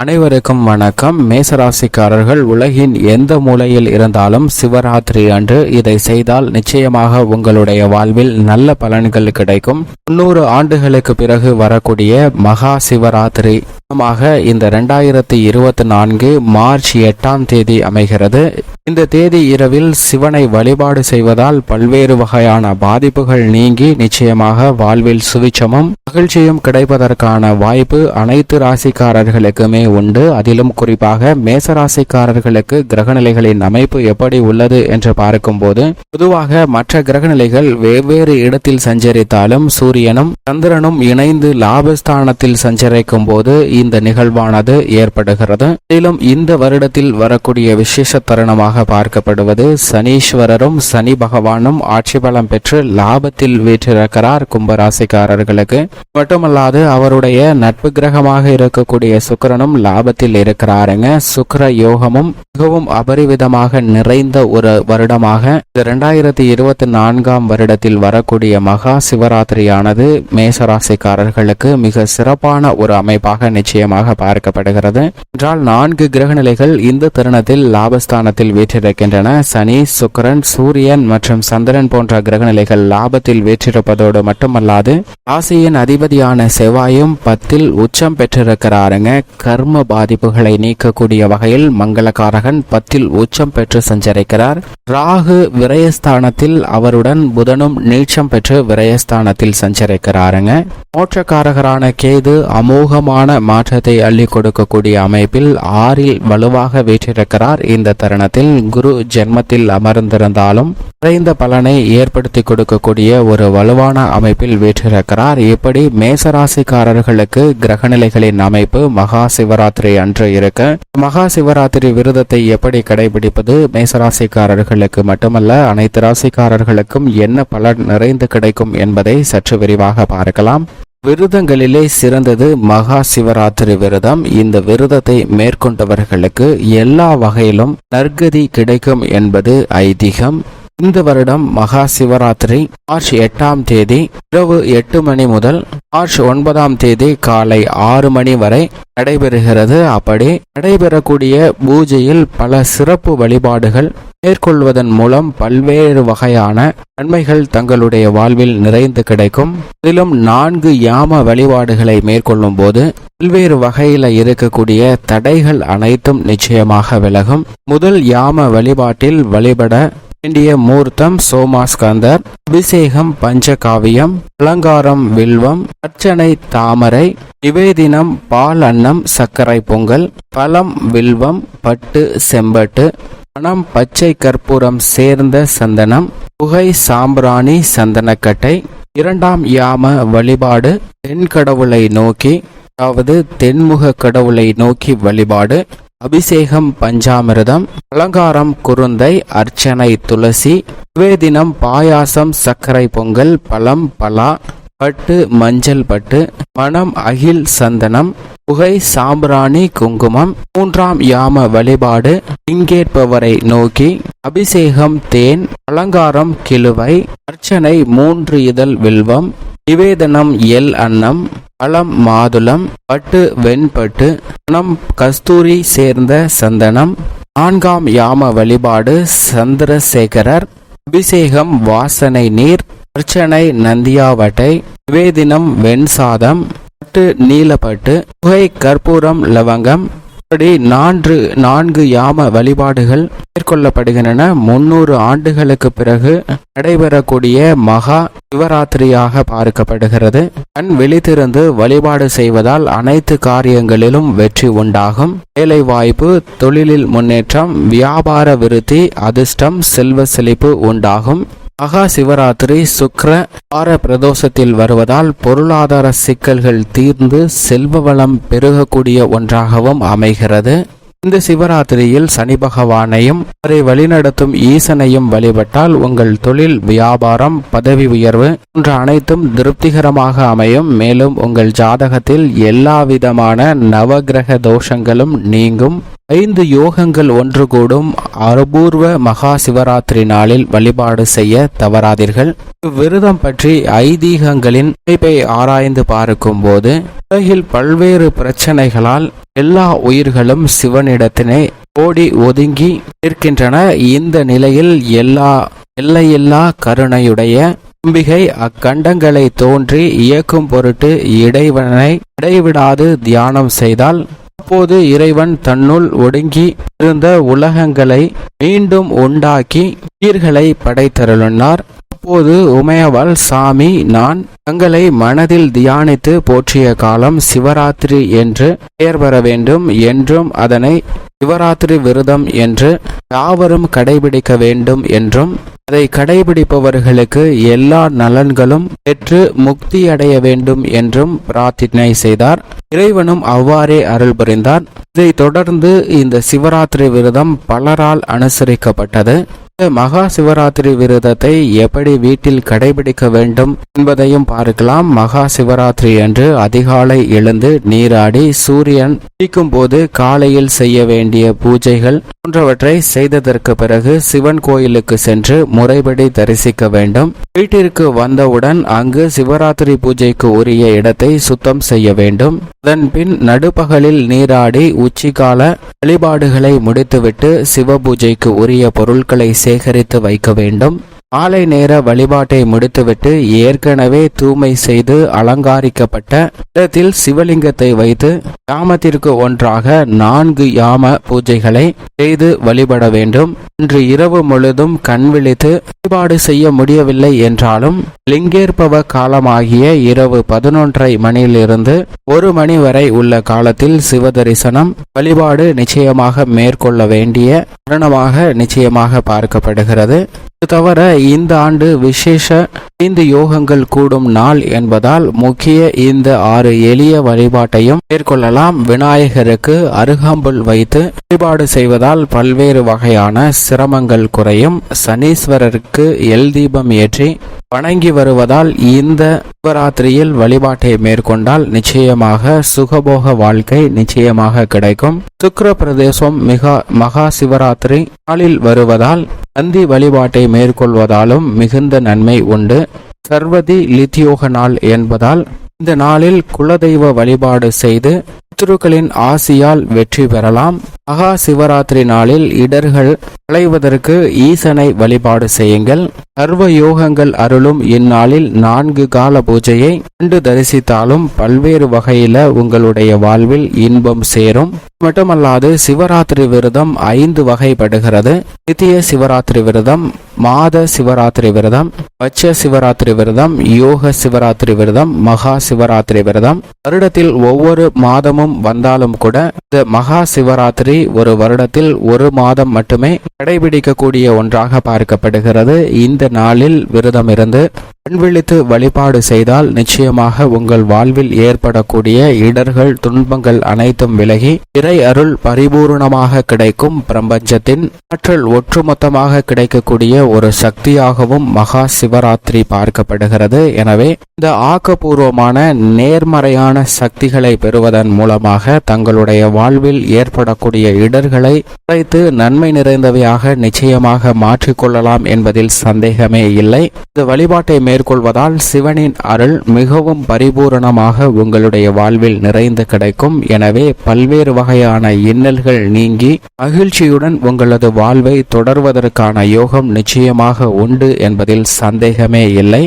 அனைவருக்கும் வணக்கம். மேசராசிக்காரர்கள் உலகின் எந்த மூலையில் இருந்தாலும் சிவராத்திரி அன்று இதை செய்தால் நிச்சயமாக உங்களுடைய வாழ்வில் நல்ல பலன்கள் கிடைக்கும். 300 ஆண்டுகளுக்கு பிறகு வரக்கூடிய மகா சிவராத்திரி இந்த 2024 மார்ச் 8ஆம் தேதி அமைகிறது. இந்த தேதி இரவில் சிவனை வழிபாடு செய்வதால் பல்வேறு வகையான பாதிப்புகள் நீங்கி நிச்சயமாக வாழ்வில் சுவிச்சமும் மகிழ்ச்சியும் கிடைப்பதற்கான வாய்ப்பு அனைத்து ராசிக்காரர்களுக்குமே உண்டு. அதிலும் குறிப்பாக மேசராசிக்காரர்களுக்கு கிரகநிலைகளின் அமைப்பு எப்படி உள்ளது என்று பார்க்கும்போது, பொதுவாக மற்ற கிரகநிலைகள் வெவ்வேறு இடத்தில் சஞ்சரித்தாலும் சூரியனும் சந்திரனும் இணைந்து லாபஸ்தானத்தில் சஞ்சரிக்கும் போது இந்த நிகழ்வானது ஏற்படுகிறது. மேலும் இந்த வருடத்தில் வரக்கூடிய விசேஷ தருணமாக பார்க்கப்படுவது சனீஸ்வரரும் சனி பகவானும் ஆட்சி பலம் பெற்று லாபத்தில் வீற்றிருக்கிறார் கும்பராசிக்காரர்களுக்கு. மட்டுமல்லாது அவருடைய நட்பு கிரகமாக இருக்கக்கூடிய சுக்கிரனும் லாபத்தில் இருக்கிறாருங்க. சுக்கிர யோகமும் மிகவும் அபரிவிதமாக நிறைந்த ஒரு வருடமாக 2024ஆம் வருடத்தில் வரக்கூடிய மகா சிவராத்திரியானது மேசராசிக்காரர்களுக்கு மிக சிறப்பான ஒரு அமைப்பாக நிச்சயமாக பார்க்கப்படுகிறது. என்றால் 4 கிரகநிலைகள் இந்த தருணத்தில் லாபஸ்தானத்தில் வீற்றிருக்கின்றன. சனி, சுக்கிரன், சூரியன் மற்றும் சந்திரன் போன்ற கிரகநிலைகள் லாபத்தில் வீற்றிருப்பதோடு மட்டுமல்லாது ராசியின் அதிபதியான செவ்வாயும் 10ல் உச்சம் பெற்றிருக்கிறாருங்க. கர்ம பாதிப்புகளை நீக்கக்கூடிய வகையில் மங்களகாரகன் 10ல் உச்சம் பெற்று சஞ்சரிக்கிறார். ராகு விரயஸ்தானத்தில், அவருடன் புதனும் நீச்சம் பெற்று விரயஸ்தானத்தில் சஞ்சரிக்கிறாருங்க. மோட்சக்காரகரான கேது அமோகமான மாற்றத்தை அள்ளி கொடுக்கக்கூடிய அமைப்பில் 6ல் வலுவாக வீற்றிருக்கிறார். இந்த தருணத்தில் குரு ஜென்மத்தில் அமர்ந்திருந்தாலும் குறைந்த பலனை ஏற்படுத்தி கொடுக்கக்கூடிய ஒரு வலுவான அமைப்பில் வீற்றிருக்கிறார். இப்படி மேசராசிக்காரர்களுக்கு கிரகநிலைகளின் அமைப்பு மகா சிவராத்திரி அன்று இருக்க, மகா சிவராத்திரி விரதத்தை எப்படி கடைபிடிப்பது, மேசராசிக்காரர்களுக்கு மட்டுமல்ல அனைத்து ராசிக்காரர்களுக்கும் என்ன பலன் நிறைந்து கிடைக்கும் என்பதை சற்று விரிவாக பார்க்கலாம். விரதங்களிலே சிறந்தது மகா சிவராத்திரி விரதம். இந்த விரதத்தை மேற்கொண்டவர்களுக்கு எல்லா வகையிலும் நற்கதி கிடைக்கும் என்பது ஐதீகம். இந்த வருடம் மகா சிவராத்திரி மார்ச் 8ஆம் தேதி இரவு 8 மணி முதல் மார்ச் 9ஆம் தேதி காலை 6 மணி வரை நடைபெறுகிறது. அப்படி நடைபெறக்கூடிய பூஜையில் பல சிறப்பு வழிபாடுகள் மேற்கொள்வதன் மூலம் பல்வேறு வகையான நன்மைகள் தங்களுடைய வாழ்வில் நிறைந்து கிடைக்கும். இதிலும் 4 யாம வழிபாடுகளை மேற்கொள்ளும் போது பல்வேறு வகையில இருக்கக்கூடிய தடைகள் அனைத்தும் நிச்சயமாக விலகும். முதல் யாம வழிபாட்டில் வழிபட வேண்டிய மூர்த்தம் சோமாஸ்கந்தர், அபிஷேகம் பஞ்சகாவியம், அலங்காரம் வில்வம், அர்ச்சனை தாமரை, நிவேதினம் பால் அன்னம் சர்க்கரை பொங்கல், பழம் வில்வம், பட்டு செம்பட்டு, பணம் பச்சை கற்பூரம் சேர்ந்த சந்தனம், புகை சாம்பிராணி சந்தனக்கட்டை. 2ஆம் யாம வழிபாடு தென்கடவுளை நோக்கி, அதாவது தென்முக கடவுளை நோக்கி வழிபாடு, அபிஷேகம் பஞ்சாமிர்தம், அலங்காரம் குருந்தை, அர்ச்சனை துளசி, நிவேதினம் பாயாசம் சர்க்கரை பொங்கல், பழம் பலா, பட்டு மஞ்சள் பட்டு, மணம் அகில் சந்தனம், புகை சாம்பிராணி குங்குமம். 3ஆம் யாம வழிபாடு இங்கேற்பவரை நோக்கி, அபிஷேகம் தேன், அலங்காரம் கிழுவை, அர்ச்சனை 3 இதழ் வில்வம், நிவேதனம் எல் அன்னம், பழம் மாதுளம், பட்டு வெண்பட்டு, பணம் கஸ்தூரி சேர்ந்த சந்தனம். 4ஆம் யாம வழிபாடு சந்திரசேகரர், அபிஷேகம் வாசனை நீர், அர்ச்சனை நந்தியாவட்டை, நிவேதினம் வெண்சாதம், பட்டு நீலப்பட்டு, புகை கற்பூரம் லவங்கம். இப்படி 4 யாம வழிபாடுகள் மேற்கொள்ளப்படுகின்றன. 300 ஆண்டுகளுக்கு பிறகு நடைபெறக்கூடிய மகா சிவராத்திரியாக பார்க்கப்படுகிறது. கண் விழித்திருந்து வழிபாடு செய்வதால் அனைத்து காரியங்களிலும் வெற்றி உண்டாகும். வேலை வாய்ப்பு, தொழிலில் முன்னேற்றம், வியாபார விருத்தி, அதிர்ஷ்டம், செல்வ செழிப்பு உண்டாகும். மகா சிவராத்திரி சுக்கிர வார பிரதோஷத்தில் வருவதால் பொருளாதார சிக்கல்கள் தீர்ந்து செல்வ வளம் பெருகக்கூடிய ஒன்றாகவும் அமைகிறது. இந்த சிவராத்திரியில் சனி பகவானையும் அவரை வழிநடத்தும் ஈசனையும் வழிபட்டால் உங்கள் தொழில், வியாபாரம், பதவி உயர்வு போன்ற அனைத்தும் திருப்திகரமாக அமையும். மேலும் உங்கள் ஜாதகத்தில் எல்லா விதமான நவகிரக தோஷங்களும் நீங்கும். 5 யோகங்கள் ஒன்று கூடும் அபூர்வ மகா சிவராத்திரி நாளில் வழிபாடு செய்ய தவறாதீர்கள். விரதம் பற்றி ஐதீகங்களின் அமைப்பை ஆராய்ந்து பார்க்கும் போது உலகில் பல்வேறு பிரச்சனைகளால் எல்லா உயிர்களும் சிவனிடத்தினை ஓடி ஒதுங்கி நிற்கின்றன. இந்த நிலையில் எல்லையில்லா கருணையுடைய அம்பிகை அக்கண்டங்களை தோன்றி இயக்கும் பொருட்டு இடைவிடாது தியானம் செய்தால் அப்போது இறைவன் தன்னுள் ஒடுங்கி இருந்த உலகங்களை மீண்டும் உண்டாக்கி உயிர்களை படைத்தருளினார். அப்போது உமையவள், சாமி, நான் தங்களை மனதில் தியானித்து போற்றிய காலம் சிவராத்திரி என்று பெயர் பெற வேண்டும் என்றும் அதனை சிவராத்திரி விரதம் என்று யாவரும் கடைபிடிக்க வேண்டும் என்றும் அதை கடைபிடிப்பவர்களுக்கு எல்லா நலன்களும் பெற்று முக்தி அடைய வேண்டும் என்றும் பிரார்த்தனை செய்தார். இறைவனும் அவ்வாறே அருள் புரிந்தார். இதைத் தொடர்ந்து இந்த சிவராத்திரி விரதம் பலரால் அனுசரிக்கப்பட்டது. மகா சிவராத்திரி விரதத்தை எப்படி வீட்டில் கடைபிடிக்க வேண்டும் என்பதையும் பார்க்கலாம். மகா சிவராத்திரி அன்று அதிகாலை எழுந்து நீராடி சூரியன் உதிக்கும் போது காலையில் செய்ய வேண்டிய பூஜைகள் போன்றவற்றை செய்ததற்கு பிறகு சிவன் கோயிலுக்கு சென்று முறைப்படி தரிசிக்க வேண்டும். வீட்டிற்கு வந்தவுடன் அங்கு சிவராத்திரி பூஜைக்கு உரிய இடத்தை சுத்தம் செய்ய வேண்டும். அதன் பின் நடுப்பகலில் நீராடி உச்சிகால வழிபாடுகளை முடித்துவிட்டு சிவ பூஜைக்கு உரிய பொருட்களை சேகரித்து வைக்க வேண்டும். மாலை நேர வழிபாட்டை முடித்துவிட்டு ஏற்கனவே தூய்மை செய்து அலங்காரிக்கப்பட்ட இடத்தில் சிவலிங்கத்தை வைத்து யாமத்திற்கு ஒன்றாக 4 யாம பூஜைகளை செய்து வழிபட வேண்டும். இன்று இரவு முழுதும் கண் விழித்து வழிபாடு செய்ய முடியவில்லை என்றாலும் லிங்கேற்பவ காலமாகிய இரவு 11:30 மணியிலிருந்து 1 மணி வரை உள்ள காலத்தில் சிவ தரிசனம் வழிபாடு நிச்சயமாக மேற்கொள்ள வேண்டிய தருணமாக நிச்சயமாக பார்க்கப்படுகிறது. இது தவிர இந்த ஆண்டு விசேஷ 5 யோகங்கள் கூடும் நாள் என்பதால் முக்கிய இந்த 6 எளிய வழிபாட்டையும் மேற்கொள்ளலாம். விநாயகருக்கு அருகம்புல் வைத்து வழிபாடு செய்வதால் பல்வேறு வகையான சிரமங்கள் குறையும். சனீஸ்வரருக்கு எல் தீபம் ஏற்றி வணங்கி வருவதால் இந்த சிவராத்திரியில் வழிபாட்டை மேற்கொண்டால் நிச்சயமாக சுகபோக வாழ்க்கை நிச்சயமாக கிடைக்கும். சுக்கிர பிரதேசம் மகா சிவராத்திரி நாளில் வருவதால் நந்தி வழிபாட்டை மேற்கொள்வதாலும் மிகுந்த நன்மை உண்டு. சர்வதி லித்யோக நாள் என்பதால் இந்த நாளில் குலதெய்வ வழிபாடு செய்து பித்ருக்களின் ஆசியால் வெற்றி பெறலாம். மகா சிவராத்திரி நாளில் இடர்கள் களைவதற்கு ஈசனை வழிபாடு செய்யுங்கள். சர்வ யோகங்கள் அருளும் இந்நாளில் 4 கால பூஜையை கண்டு தரிசித்தாலும் பல்வேறு வகையில உங்களுடைய வாழ்வில் இன்பம் சேரும். மட்டுமல்லாது சிவராத்திரி விரதம் 5 வகைப்படுகிறது. நித்திய சிவராத்திரி விரதம், மாத சிவராத்திரி விரதம், பட்ச சிவராத்திரி விரதம், யோக சிவராத்திரி விரதம், மகா சிவராத்திரி விரதம். வருடத்தில் ஒவ்வொரு மாதமும் வந்தாலும் கூட இந்த மகா சிவராத்திரி ஒரு வருடத்தில் 1 மாதம் மட்டுமே கடைபிடிக்கக்கூடிய ஒன்றாக பார்க்கப்படுகிறது. இந்த நாளில் விரதம் இருந்து கண்விழித்து வழிபாடு செய்தால் நிச்சயமாக உங்கள் வாழ்வில் ஏற்படக்கூடிய இடர்கள் துன்பங்கள் அனைத்தும் விலகி இறை அருள் பரிபூர்ணமாக கிடைக்கும். பிரபஞ்சத்தின் ஆற்றல் ஒட்டுமொத்தமாக கிடைக்கக்கூடிய ஒரு சக்தியாகவும் மகா சிவராத்திரி பார்க்கப்படுகிறது. எனவே இந்த ஆக்கப்பூர்வமான நேர்மறையான சக்திகளை பெறுவதன் மூலமாக தங்களுடைய வாழ்வில் ஏற்படக்கூடிய இடர்களை குறைத்து நன்மை நிறைந்தவையாக நிச்சயமாக மாற்றிக்கொள்ளலாம் என்பதில் சந்தேகமே இல்லை. இந்த வழிபாட்டை மேற்கொள்வதால் சிவனின் அருள் மிகவும் பரிபூரணமாக உங்களுடைய வாழ்வில் நிறைந்து கிடைக்கும். எனவே பல்வேறு வகையான இன்னல்கள் நீங்கி மகிழ்ச்சியுடன் உங்களது வாழ்வை தொடர்வதற்கான யோகம் நிச்சயமாக உண்டு என்பதில் சந்தேகமே இல்லை.